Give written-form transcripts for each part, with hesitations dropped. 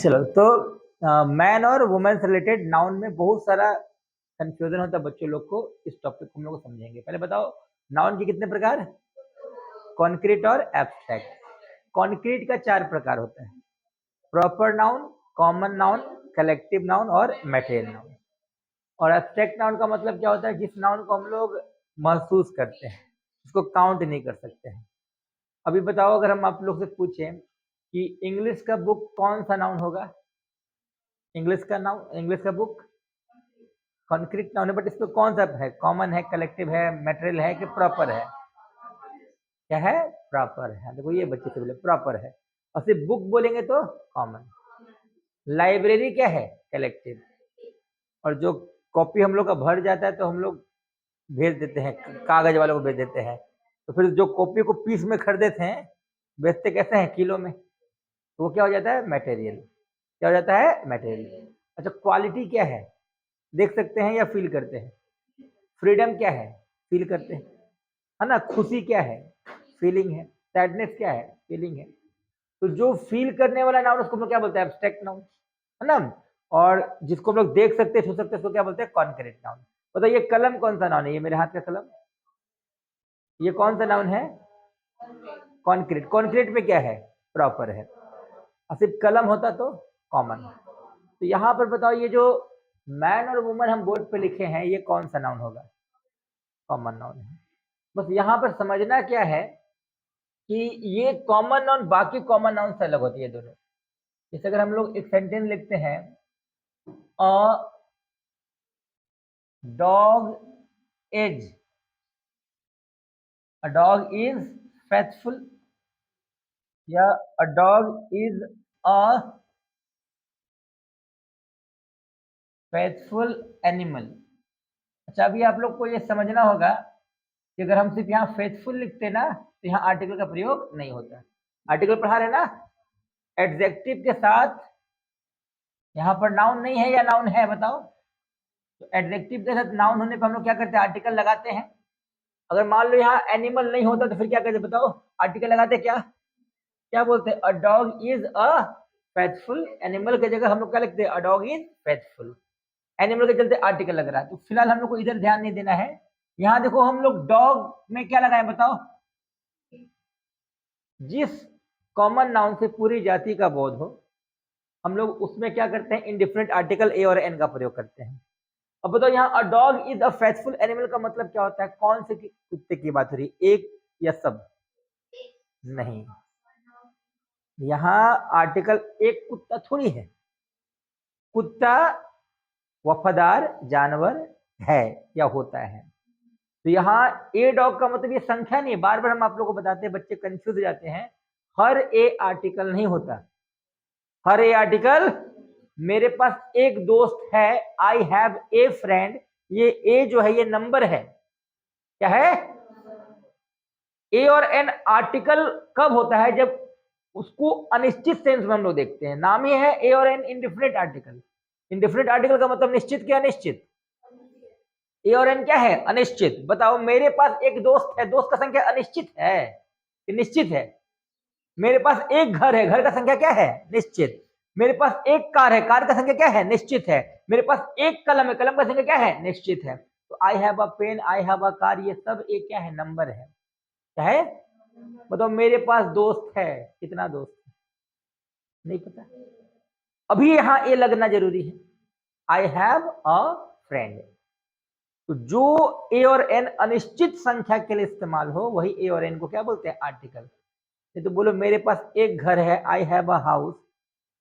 चलो तो मैन और वुमेन से रिलेटेड नाउन में बहुत सारा कंफ्यूजन होता है बच्चों लोग को। इस टॉपिक को हम लोग समझेंगे। पहले बताओ नाउन के कितने प्रकार? कॉन्क्रीट और एब्स्ट्रैक्ट। कॉन्क्रीट का 4 प्रकार होता है: proper noun, common noun, collective noun और मटेरियल नाउन। और एब्स्ट्रैक्ट नाउन का मतलब क्या होता है? जिस नाउन को हम लोग महसूस करते हैं, उसको काउंट नहीं कर सकते हैं। अभी बताओ, अगर हम आप लोग से पूछें कि इंग्लिश का बुक कौन सा नाउन होगा? इंग्लिश का बुक कॉन्क्रीट नाउन है, बट इसमें कौन सा है? कॉमन है, कलेक्टिव है, मटेरियल है कि प्रॉपर है? क्या है? प्रॉपर है। देखो ये बच्चे से बोले प्रॉपर है, और सिर्फ बुक बोलेंगे तो कॉमन। लाइब्रेरी क्या है? कलेक्टिव। और जो कॉपी हम लोग का भर जाता है तो हम लोग भेज देते हैं, कागज वालों को भेज देते हैं। तो फिर जो कॉपी को पीस में खरीदते हैं, बेचते कैसे हैं? किलो में। तो वो क्या हो जाता है? मटेरियल। क्या हो जाता है? मटेरियल। अच्छा, क्वालिटी क्या है? देख सकते हैं या फील करते हैं? फ्रीडम क्या है? फील करते हैं, है ना। खुशी क्या है? फीलिंग है। सैडनेस क्या है? फीलिंग है। तो जो फील करने वाला नाउन उसको हम लोग क्या बोलते हैं? एब्स्ट्रैक्ट नाउन, है ना। और जिसको हम लोग देख सकते हैं, छू सकते हैं, उसको क्या बोलते हैं? Concrete noun. बताइए कलम कौन सा नाउन है? ये मेरे हाथ का कलम, ये कौन सा नाउन है? कॉन्क्रीट। कॉन्क्रीट में क्या है? प्रॉपर है। और सिर्फ कलम होता तो कॉमन। तो यहाँ पर बताओ, ये जो मैन और वुमन हम बोर्ड पे लिखे हैं, ये कौन सा नाउन होगा? कॉमन नाउन है। बस यहाँ पर समझना क्या है कि ये कॉमन नाउन बाकी कॉमन नाउन से अलग होती है दोनों। जैसे अगर हम लोग एक सेंटेंस लिखते हैं, a dog is, a dog is faithful, या a dog is a faithful animal. अच्छा, अभी आप लोग को ये समझना होगा कि अगर हम सिर्फ यहाँ फेथफुल लिखते ना, तो यहाँ आर्टिकल का प्रयोग नहीं होता। आर्टिकल पढ़ा रहे ना, एडजेक्टिव के साथ। यहाँ पर नाउन नहीं है या नाउन है? बताओ। तो एडजेक्टिव के साथ नाउन होने पर हम लोग क्या करते हैं? आर्टिकल लगाते हैं। अगर मान लो यहाँ एनिमल नहीं होता तो फिर क्या करते? बताओ। आर्टिकल लगाते क्या? क्या बोलते हैं? A dog is a faithful animal की जगह हम लोग क्या लिखते हैं? A dog is faithful. Animal के चलते आर्टिकल लग रहा है। तो फिलहाल हम लोग को इधर ध्यान नहीं देना है। यहाँ देखो, हम लोग डॉग में क्या लगाए? बताओ। जिस कॉमन नाउन से पूरी जाति का बोध हो, हम लोग उसमें क्या करते हैं? इंडिफरेंट आर्टिकल ए और एन का प्रयोग करते हैं। अब बताओ, यहाँ अ dog is a faithful animal का मतलब क्या होता है? कौन से कुत्ते की बात हो रही है? एक या सब? नहीं, यहाँ आर्टिकल एक कुत्ता थोड़ी है। कुत्ता वफादार जानवर है या होता है। तो यहाँ ए डॉग का मतलब ये संख्या नहीं है। बार बार हम आप लोगों को बताते हैं, बच्चे कंफ्यूज हो जाते हैं। हर ए आर्टिकल नहीं होता। हर ए आर्टिकल, मेरे पास एक दोस्त है, आई हैव ए फ्रेंड, ये ए जो है ये नंबर है। क्या है? ए और एन आर्टिकल कब होता है? जब उसको अनिश्चित सेंस में हम लोग देखते हैं। नाम ही है ए और an indefinite article. Indefinite article का मतलब निश्चित क्या अनिश्चित? ए और एन क्या है? अनिश्चित। बताओ, मेरे पास एक दोस्त है, दोस्त का संख्या अनिश्चित है कि निश्चित है? मेरे पास एक घर है, घर का संख्या क्या है? निश्चित। मेरे पास एक कार है, कार का संख्या क्या है? निश्चित है। मेरे पास एक कलम है, कलम का संख्या क्या है? निश्चित है। तो I have a pen, I have a car, ये सब एक क्या है? नंबर है। क्या है? बताओ, मेरे पास दोस्त है, कितना दोस्त है? नहीं पता। अभी यहां ए लगना जरूरी है। आई हैव अ फ्रेंड। तो जो ए और एन अनिश्चित संख्या के लिए इस्तेमाल हो, वही ए और एन को क्या बोलते हैं? आर्टिकल। तो बोलो मेरे पास एक घर है, आई हैव अ हाउस,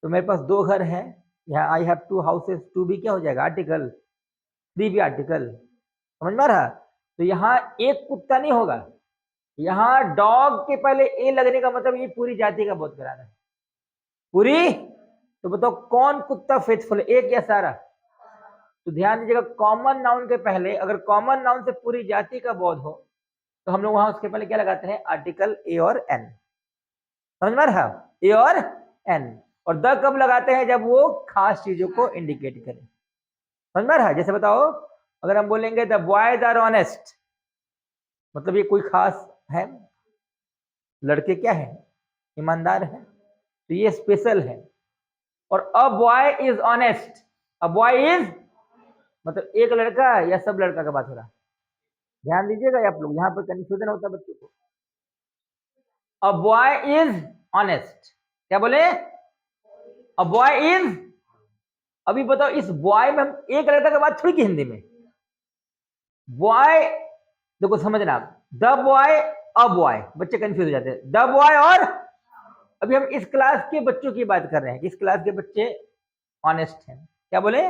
तो मेरे पास दो घर है, यहाँ I have two houses, two भी क्या हो जाएगा? आर्टिकल। थ्री भी आर्टिकल। समझ में आ रहा? तो यहाँ एक कुत्ता नहीं होगा। यहाँ डॉग के पहले ए लगने का मतलब ये पूरी जाति का बोध कराना है। पूरी। तो बताओ कौन कुत्ता फेथफुल है? एक या सारा? तो ध्यान दीजिएगा, कॉमन नाउन के पहले अगर कॉमन नाउन से पूरी जाति का बोध हो, तो हम लोग वहां उसके पहले क्या लगाते हैं? आर्टिकल ए और एन। समझ में रहा? ए और एन। और द कब लगाते हैं? जब वो खास चीजों को इंडिकेट करे। समझ में रहा? जैसे बताओ, अगर हम बोलेंगे द बॉयज आर ऑनेस्ट, मतलब ये कोई खास है, लड़के क्या है? ईमानदार है, तो ये स्पेशल है। और a boy is honest, a boy is मतलब एक लड़का या सब लड़का का बात हो रहा है? ध्यान दीजिएगा आप लोग, यहाँ पर कंफ्यूजन होता है बच्चों को। अ बॉय इज ऑनेस्ट, क्या बोले? अ बॉय इज, अभी बताओ इस बॉय में हम एक लड़का का बात थोड़ी की हिंदी में। बॉय देखो समझना, द बॉय अ बॉय, बच्चे कंफ्यूज हो जाते हैं, द बॉय और अभी हम इस क्लास के बच्चों की बात कर रहे हैं, इस क्लास के बच्चे ऑनेस्ट हैं, क्या बोले?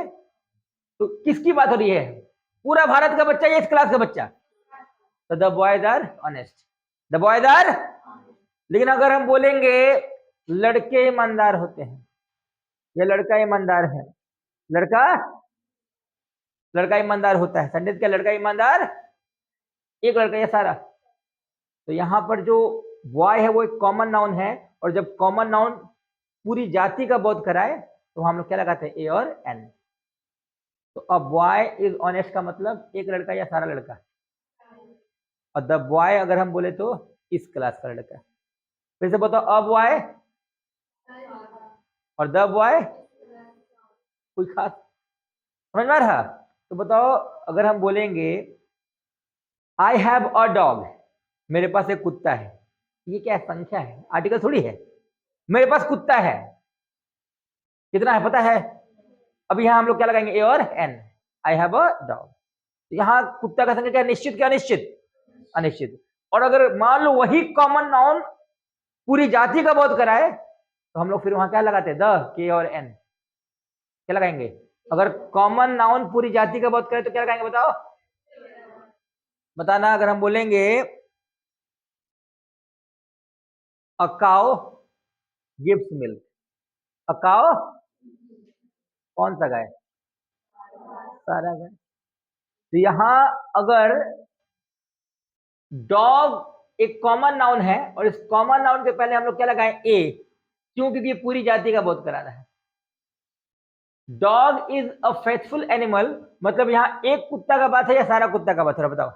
तो किसकी बात हो रही है? पूरा भारत का बच्चा या इस क्लास का बच्चा? तो the boys are honest, the boys are. लेकिन अगर हम बोलेंगे लड़के ईमानदार होते हैं या लड़का ईमानदार है, लड़का लड़का ईमानदार होता है, संडेस क्या लड़का ईमानदार? एक लड़का या सारा? तो यहाँ पर जो बॉय है वो एक कॉमन नाउन है, और जब कॉमन नाउन पूरी जाति का बोध कराए तो हम लोग क्या लगाते हैं? ए और एन। तो अ बॉय इज ऑनेस्ट का मतलब एक लड़का या सारा लड़का? और द बॉय अगर हम बोले तो इस क्लास का लड़का। फिर से बताओ, अ बॉय और द बॉय, कोई खास समझ में आ रहा? तो बताओ अगर हम बोलेंगे आई हैव अ डॉग, मेरे पास एक कुत्ता है, ये क्या है? संख्या है, आर्टिकल थोड़ी है। मेरे पास कुत्ता है, कितना है पता है? अब यहाँ हम लोग क्या लगाएंगे? ए और an. I have a dog, यहाँ कुत्ता का संख्या क्या? निश्चित क्या अनिश्चित? अनिश्चित। और अगर मान लो वही कॉमन नाउन पूरी जाति का बोध कराए तो हम लोग फिर वहां क्या लगाते हैं? द, के और एन, क्या लगाएंगे? अगर कॉमन नाउन पूरी जाति का बोध करे तो क्या लगाएंगे बताओ? बताना। अगर हम बोलेंगे a cow gives milk, a cow कौन सा गाय? सारा गाय। तो यहां अगर डॉग एक कॉमन नाउन है और इस कॉमन नाउन के पहले हम लोग क्या लगाएं? ए, क्यों? क्योंकि ये पूरी जाति का बोध करा रहा है। Dog is a faithful animal, मतलब यहां एक कुत्ता का बात है या सारा कुत्ता का बात है बताओ?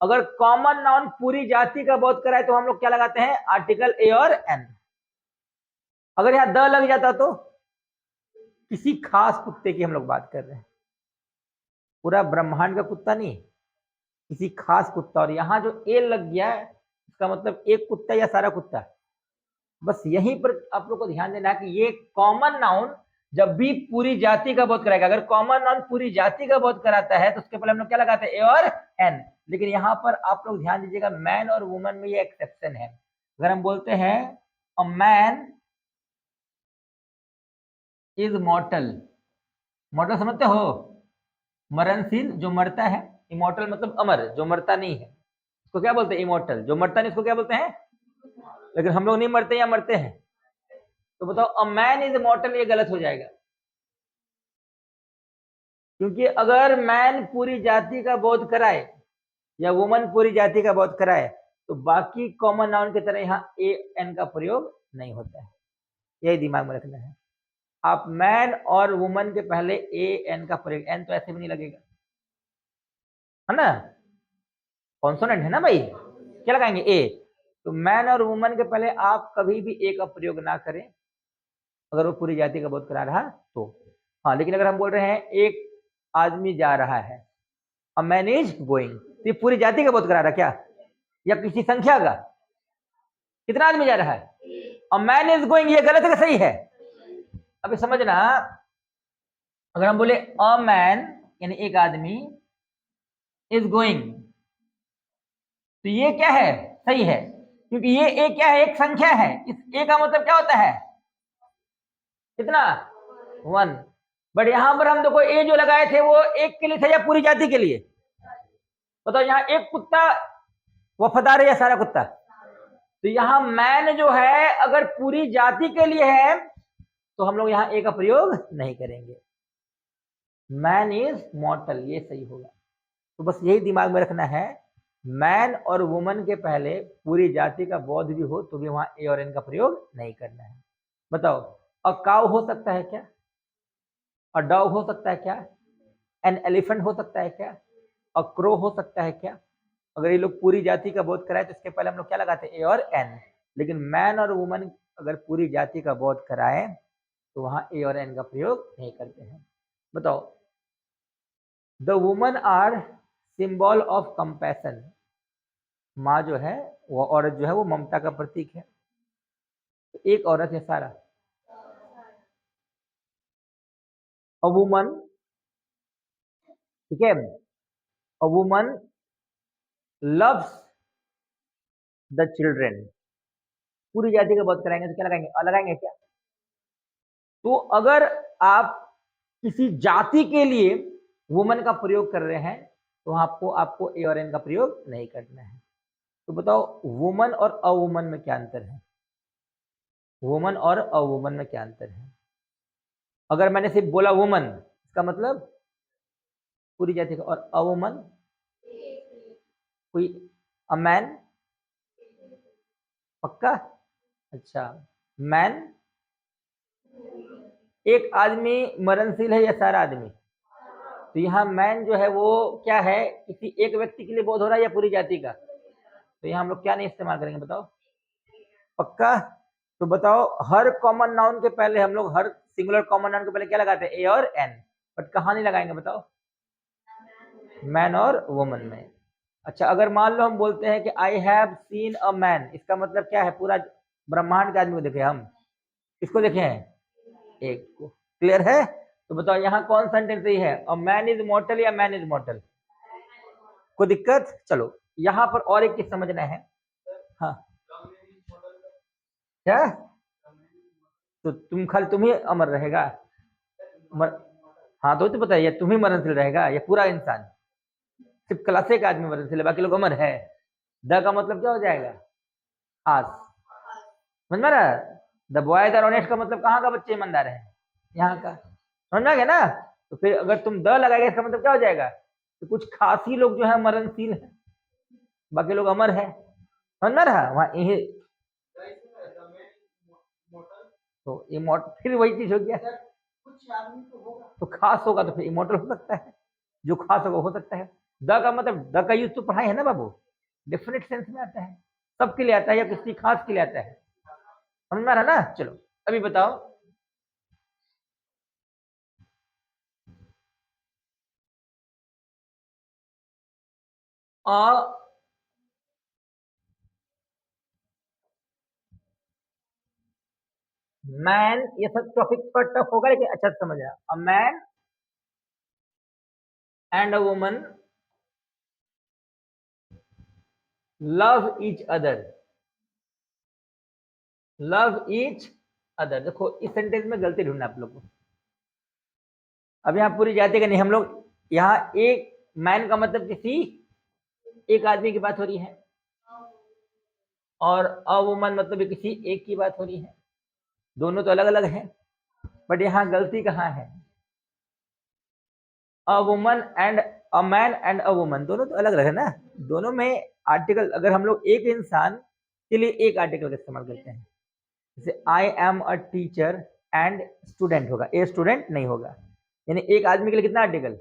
अगर कॉमन नाउन पूरी जाति का बोध कराए तो हम लोग क्या लगाते हैं? आर्टिकल ए और एन। अगर यहां द लग जाता तो किसी खास कुत्ते की हम लोग बात कर रहे हैं, पूरा ब्रह्मांड का कुत्ता नहीं, किसी खास कुत्ता। और यहां जो ए लग गया है इसका मतलब एक कुत्ता या सारा कुत्ता? बस यहीं पर आप लोग को ध्यान देना है कि ये कॉमन नाउन जब भी पूरी जाति का बोध कराएगा, अगर कॉमन नाउन पूरी जाति का बोध कराता है तो उसके पहले हम लोग क्या लगाते हैं? ए और एन। लेकिन यहाँ पर आप लोग ध्यान दीजिएगा, मैन और वुमन में ये एक्सेप्शन है। अगर हम बोलते हैं अ मैन इज मॉर्टल, मॉर्टल समझते हो? मरणशील, जो मरता है। इमॉर्टल मतलब अमर, जो मरता नहीं है उसको क्या बोलते हैं? इमॉर्टल। जो मरता नहीं उसको क्या बोलते हैं? लेकिन हम लोग नहीं मरते या मरते हैं? तो बताओ अ मैन इज मॉर्टल, ये गलत हो जाएगा, क्योंकि अगर मैन पूरी जाति का बोध कराए या वुमन पूरी जाति का बोध कराए तो बाकी कॉमन नाउन की तरह यहाँ ए एन का प्रयोग नहीं होता है, यही दिमाग में रखना है। आप मैन और वुमन के पहले ए एन का प्रयोग, एन तो ऐसे भी नहीं लगेगा, है ना? कॉन्सोनेंट है ना भाई, क्या लगाएंगे? ए। तो मैन और वुमन के पहले आप कभी भी ए का प्रयोग ना करें अगर वो पूरी जाति का बोध करा रहा तो। हाँ, लेकिन अगर हम बोल रहे हैं एक आदमी जा रहा है, अ मैन इज गोइंग, तो ये पूरी जाति का बोध करा रहा क्या या किसी संख्या का? कितना आदमी जा रहा है? अ मैन इज गोइंग, ये गलत है कि सही है? अभी समझना, अगर हम बोले अ मैन यानी एक आदमी इज गोइंग, तो ये क्या है? सही है, क्योंकि ये ए क्या है? एक संख्या है। इस ए का मतलब क्या होता है? कितना? 1। बट यहां पर हम देखो ए जो लगाए थे वो एक के लिए थे या पूरी जाति के लिए? बताओ, यहाँ एक कुत्ता वफादार है या सारा कुत्ता? तो यहाँ मैन जो है अगर पूरी जाति के लिए है तो हम लोग यहाँ ए का प्रयोग नहीं करेंगे, मैन इज मॉर्टल, ये सही होगा। तो बस यही दिमाग में रखना है, मैन और वुमन के पहले पूरी जाति का बोध भी हो तो भी वहां ए और एन का प्रयोग नहीं करना है। बताओ, अ काउ हो सकता है क्या? अ डॉग हो सकता है क्या? एन एलिफेंट हो सकता है क्या? अ क्रो हो सकता है क्या? अगर ये लोग पूरी जाति का बोध कराए तो इसके पहले हम लोग क्या लगाते हैं? ए और एन। लेकिन मैन और वुमन अगर पूरी जाति का बोध कराए तो वहां ए और एन का प्रयोग नहीं करते हैं। बताओ, the woman are symbol of compassion. माँ जो है, वो औरत जो है वो ममता का प्रतीक है। तो एक औरत है सारा। अ वुमन, ठीक है, a woman loves the children. पूरी जाति का बात कराएंगे तो क्या लगाएंगे, लगाएंगे क्या? तो अगर आप किसी जाति के लिए वुमन का प्रयोग कर रहे हैं तो आपको आपको ए और एन का प्रयोग नहीं करना है। तो बताओ, वुमन और अ वुमन में क्या अंतर है? वुमन और अ वुमन में क्या अंतर है? अगर मैंने सिर्फ बोला वुमन, इसका मतलब पूरी जाति का, और अ वुमन कोई, अ मैन, पक्का? अच्छा, मैन, एक आदमी मरणशील है या सारा आदमी? तो यहाँ मैन जो है वो क्या है, किसी एक व्यक्ति के लिए बोध हो रहा है या पूरी जाति का? तो यहाँ हम लोग क्या नहीं इस्तेमाल करेंगे, बताओ? पक्का? तो बताओ, हर कॉमन नाउन के पहले हम लोग, हर सिंगुलर कॉमन नाउन के पहले क्या लगाते हैं, ए और एन। बट कहाँ नहीं लगाएंगे, बताओ? मैन और वुमन में। अच्छा, अगर मान लो हम बोलते हैं कि I have seen a man, इसका मतलब क्या है, पूरा ब्रह्मांड के आदमी को देखे हम, किसको देखे हैं? एक को। क्लियर है? तो बताओ यहाँ कौन सेंटेंस सही है, अ मैन इज मॉर्टल या मैन इज मॉर्टल? कोई दिक्कत? चलो यहाँ पर और एक चीज समझना है। हाँ, क्या? तो तुम ही अमर रहेगा? मर, हाँ तो बताइए, तुम ही मरणशील रहेगा या पूरा इंसान? सिर्फ क्लासे का आदमी मरणशील है, बाकी लोग अमर है। द का मतलब क्या हो जाएगा? आस। समझ में रहा? द बॉयज आर ऑनेस्ट का मतलब कहाँ का बच्चे ईमानदार है? यहाँ का। समझ में आ गया ना? तो फिर अगर तुम द लगाएगा इसका मतलब क्या हो जाएगा? तो कुछ खासी लोग जो है मरणशील है, बाकी लोग अमर है। समझ में रहा? वहाँ तो इमोर्टल फिर वही चीज हो गया। तो खास होगा तो फिर इमोर्टल हो सकता है, जो खास होगा हो सकता है। द का मतलब, द का यूज तो पढ़ाई है ना बाबू, डेफिनेट सेंस में आता है, सबके लिए आता है या किसी खास के लिए आता है। समझ में आ रहा ना? चलो अभी बताओ, मैन, ये सब टॉपिक थोड़ा टफ होगा लेकिन अच्छा से समझ रहा। A man and a woman love each other. Love each other, देखो इस सेंटेंस में गलती ढूंढना आप लोग को। अब यहाँ पूरी जाति का नहीं, हम लोग यहाँ एक मैन का मतलब किसी एक आदमी की बात हो रही है, और अ वुमन मतलब किसी एक की बात हो रही है। दोनों तो अलग अलग है, बट यहाँ गलती कहाँ है? A woman and a man and a woman दोनों तो अलग अलग है ना। दोनों में आर्टिकल, अगर हम लोग एक इंसान के लिए एक आर्टिकल का इस्तेमाल करते हैं, जैसे I am a teacher and student होगा, ए स्टूडेंट नहीं होगा। यानी एक आदमी के लिए कितना आर्टिकल?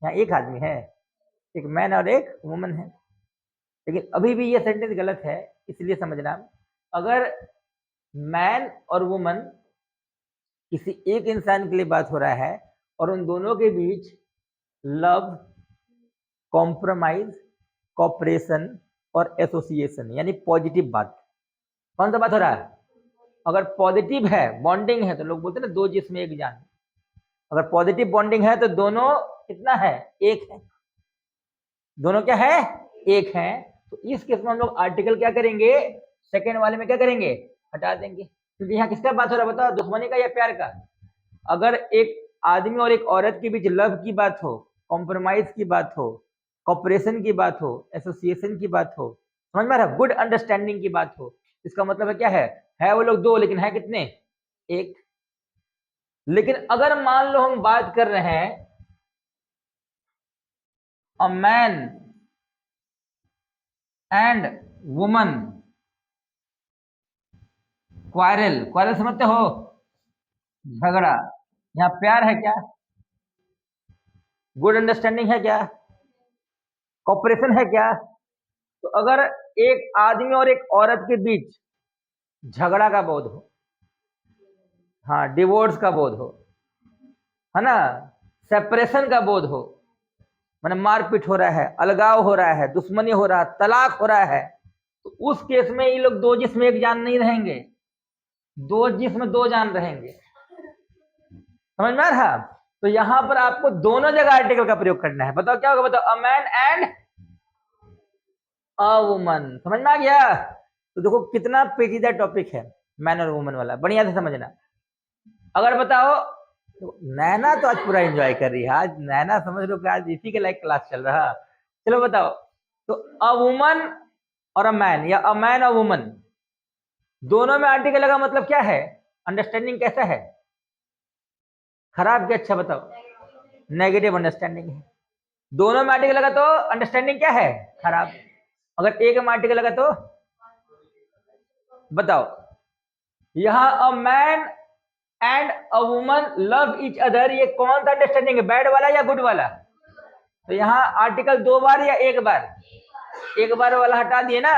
यहाँ एक आदमी है, एक मैन और एक वुमन है। लेकिन अभी भी ये सेंटेंस गलत है, इसलिए समझना। अगर मैन और वुमन किसी एक इंसान के लिए बात हो रहा है और उन दोनों के बीच लव, कॉम्प्रोमाइज, कॉपरेशन और एसोसिएशन यानी पॉजिटिव बात, कौन सा बात हो रहा है? अगर पॉजिटिव है, बॉन्डिंग है, तो लोग बोलते हैं ना दो जिस्म एक जान। अगर पॉजिटिव बॉन्डिंग है तो दोनों कितना है? एक है। दोनों क्या है? एक है। तो इस केस में हम लोग आर्टिकल क्या करेंगे, सेकेंड वाले में क्या करेंगे? हटा देंगे, क्योंकि यहाँ किसका बात हो रहा है बताओ, दुश्मनी का या प्यार का? अगर एक आदमी और एक औरत के बीच लव की बात हो, कॉम्प्रोमाइज की बात हो, कॉपरेशन की बात हो, एसोसिएशन की बात हो, समझ में आ रहा, गुड अंडरस्टैंडिंग की बात हो, इसका मतलब है क्या है वो लोग दो लेकिन है कितने? एक। लेकिन अगर मान लो हम बात कर रहे हैं a man and woman quarrel, quarrel समझते हो? झगड़ा। यहाँ प्यार है क्या? गुड अंडरस्टैंडिंग है क्या? कॉपरेशन है क्या? तो अगर एक आदमी और एक औरत के बीच झगड़ा का बोध हो, हाँ, डिवोर्स का बोध हो, है ना, सेपरेशन का बोध हो, माने मारपीट हो रहा है, अलगाव हो रहा है, दुश्मनी हो रहा है, तलाक हो रहा है, तो उस केस में ये लोग दो जिस्म एक जान नहीं रहेंगे, दो जिस्म दो जान रहेंगे। समझ में आ रहा? तो यहां पर आपको दोनों जगह आर्टिकल का प्रयोग करना है। बताओ क्या होगा? बताओ, a man and a woman. समझ में आ गया? तो देखो कितना पेचीदा टॉपिक है मैन और वुमन वाला, बढ़िया से समझना। अगर बताओ, तो नैना तो आज पूरा एंजॉय कर रही है, आज नैना समझ लो कि आज इसी के लायक क्लास चल रहा है। चलो बताओ, तो अ वुमन और अ मैन, या अ मैन और वुमन, दोनों में आर्टिकल का मतलब क्या है? अंडरस्टैंडिंग कैसा है? खराब क्या अच्छा? बताओ। नेगेटिव अंडरस्टैंडिंग है। दोनों में आर्टिकल लगा तो अंडरस्टैंडिंग क्या है? खराब। अगर एक में आर्टिकल लगा तो बताओ, यहां a man and a woman love each other, ये कौन सा अंडरस्टैंडिंग है? बैड वाला या गुड वाला? तो यहाँ आर्टिकल दो बार या एक बार? एक बार वाला हटा दिए ना।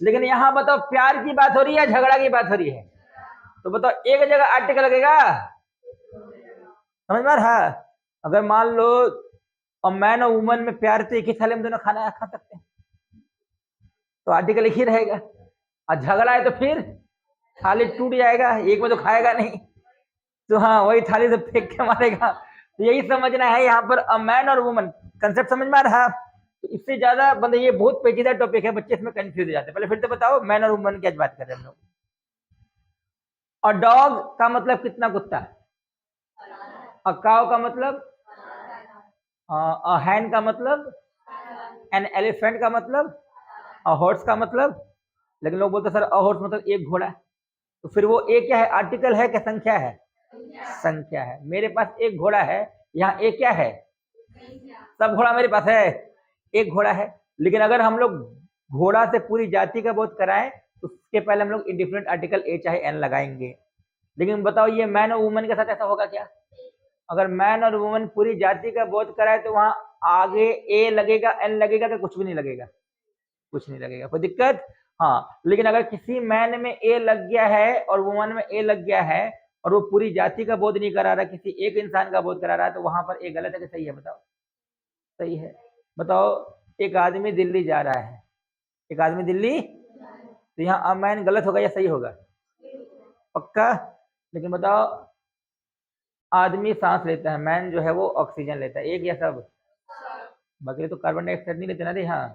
लेकिन यहाँ बताओ, प्यार की बात हो रही है या झगड़ा की बात हो रही है? तो बताओ, एक जगह आर्टिकल लगेगा। समझ में आ रहा? अगर मान लो अ मैन और वुमन में प्यार, तो एक ही थाली में दोनों खाना खा सकते हैं, तो आर्टिकल एक ही रहेगा। और झगड़ा है तो फिर थाली टूट जाएगा, एक में तो खाएगा नहीं, तो हाँ वही थाली से फेंक के मारेगा। तो यही समझना है यहाँ पर, अ मैन और वुमन, कंसेप्ट समझ में आ रहा? तो इससे ज्यादा बंदे, ये बहुत पेचीदा टॉपिक है, बच्चे इसमें कंफ्यूज हो जाते हैं। पहले फिर से बताओ, मैन और वुमन की आज बात कर रहे हैं हम लोग। और डॉग का मतलब कितना कुत्ता? अ काउ का मतलब, अ हैन का मतलब, एन एलिफेंट का मतलब, अ हॉर्स का मतलब। लेकिन लोग बोलते सर अ हॉर्स मतलब एक घोड़ा, तो फिर वो एक क्या है? आर्टिकल है क्या संख्या है? संख्या है। मेरे पास एक घोड़ा है, यहाँ एक क्या है? सब घोड़ा मेरे पास है, एक घोड़ा है। लेकिन अगर हम लोग घोड़ा से पूरी जाति का बोध कराएं, तो उसके पहले हम लोग इंडिफरेंट आर्टिकल ए चाहे एन लगाएंगे। लेकिन बताओ, ये मैन और वुमन के साथ ऐसा होगा क्या? अगर मैन और वुमन पूरी जाति का बोध कराए, तो वहां आगे ए लगेगा, एन लगेगा, कि कुछ भी नहीं लगेगा? कुछ नहीं लगेगा, कोई दिक्कत? हाँ। लेकिन अगर किसी मैन में ए लग गया है और वुमन में ए लग गया है, और वो पूरी जाति का बोध नहीं करा रहा, किसी एक इंसान का बोध करा रहा है, तो वहां पर ए गलत है कि सही है? बताओ। सही है। बताओ, एक आदमी दिल्ली जा रहा है, एक आदमी दिल्ली, तो यहाँ अमैन गलत होगा या सही होगा? पक्का? लेकिन बताओ, आदमी सांस लेता है, मैन जो है वो ऑक्सीजन लेता है, एक या सब? बाकी तो कार्बन डाइऑक्साइड नहीं लेते ना रे। हाँ,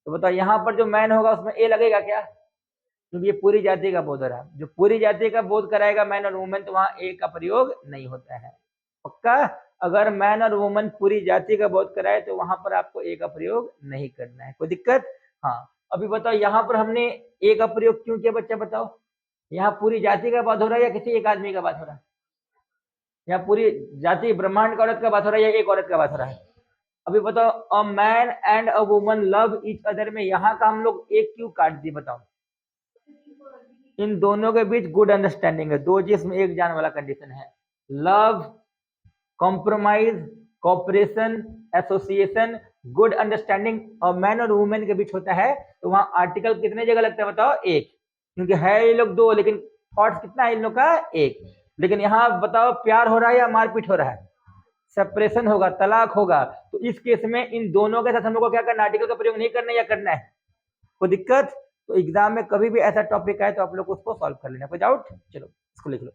तो बताओ यहाँ पर जो मैन होगा उसमें ए लगेगा क्या? क्योंकि ये पूरी जाति का बोध हो रहा है, जो पूरी जाति का बोध कराएगा मैन और वुमेन, तो वहां ए का प्रयोग नहीं होता है। पक्का? अगर मैन और वुमन पूरी जाति का बोध कराए, तो वहां पर आपको ए का प्रयोग नहीं करना है, कोई दिक्कत? हाँ। अभी बताओ, यहाँ पर हमने ए का प्रयोग क्यों किया बच्चा? बताओ, यहाँ पूरी जाति का बात हो रहा है या किसी एक आदमी का बात हो रहा है? यहाँ पूरी जाति ब्रह्मांड का औरत का बात हो रहा है या एक औरत का बात हो रहा है? अभी बताओ, a man and a woman love each other में यहाँ का हम लोग एक क्यों काट दिए? बताओ। इन दोनों के बीच गुड अंडरस्टैंडिंग है, दो जिस्म एक जान वाला कंडीशन है। Love, compromise, cooperation, association, good understanding और मैन और वुमेन के बीच होता है, तो वहां आर्टिकल कितने जगह लगता है? बताओ। एक। क्योंकि है ये लोग दो, लेकिन थॉट्स कितना है इन लोग का? एक। लेकिन यहाँ बताओ, प्यार हो रहा है या मारपीट हो रहा है? सेपरेशन होगा, तलाक होगा। तो इस केस में इन दोनों के साथ हम लोग को क्या करना? आर्टिकल का प्रयोग नहीं करना या करना है? कोई दिक्कत? तो एग्जाम में कभी भी ऐसा टॉपिक आए तो आप लोग उसको सॉल्व कर लेना, कोई डाउट? चलो इसको लिख लो।